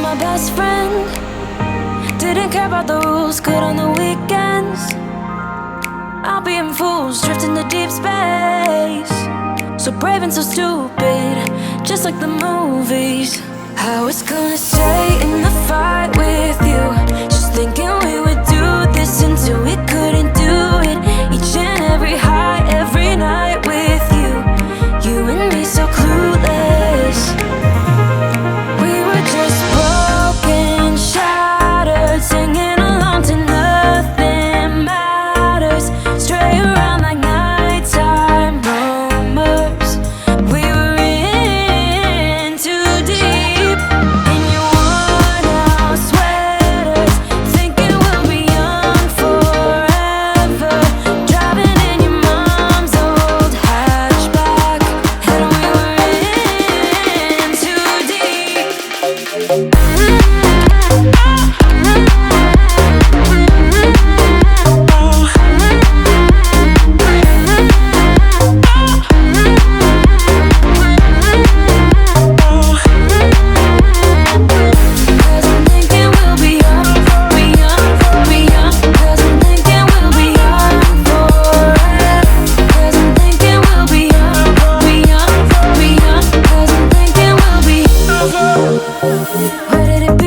my best friend. Didn't care about the rules, good on the weekends. I'll be in fools, drifting to deep space. So brave and so stupid, just like the movies. I was gonna stay in the fight with you, just thinking we would do this until we couldn't do it. Each and every high, every night with you, you and me so clueless. We were just broken, shattered, singing along to nothing matters. Stray around like nighttime rumors. We were in too deep. In your worn-out sweaters, thinking we'll be young forever. Driving in your mom's old hatchback, and we were in too deep. Cause I'm thinking we'll be young, be young, be young. Cause I'm thinking we'll be young forever. Cause I'm thinking we'll be young, be young, be young. Cause I'm thinking we'll be. Where did it be?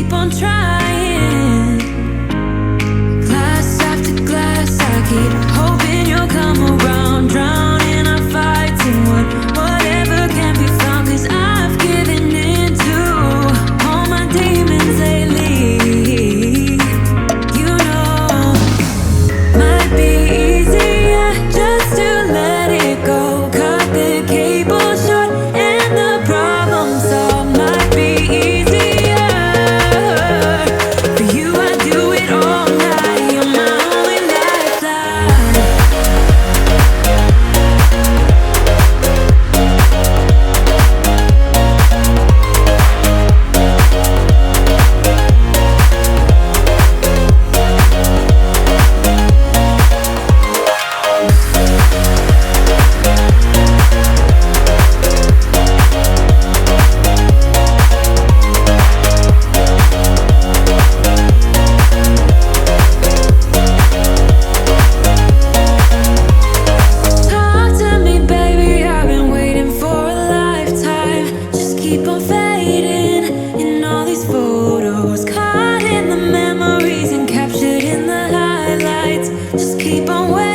keep on trying. Glass after glass, I keep hoping you'll come around. Drown in our fights and whatever can be found. 'Cause I've given in to all my demons lately. You know, might be easier just to let it go. Cut the cable short and the problem solved. Might be easier for you. I do it all night. You're my only lifeline. Talk to me, baby, I've been waiting for a lifetime. Just keep on fading in all these photos, caught in the memories and captured in the highlights. Just keep on waiting.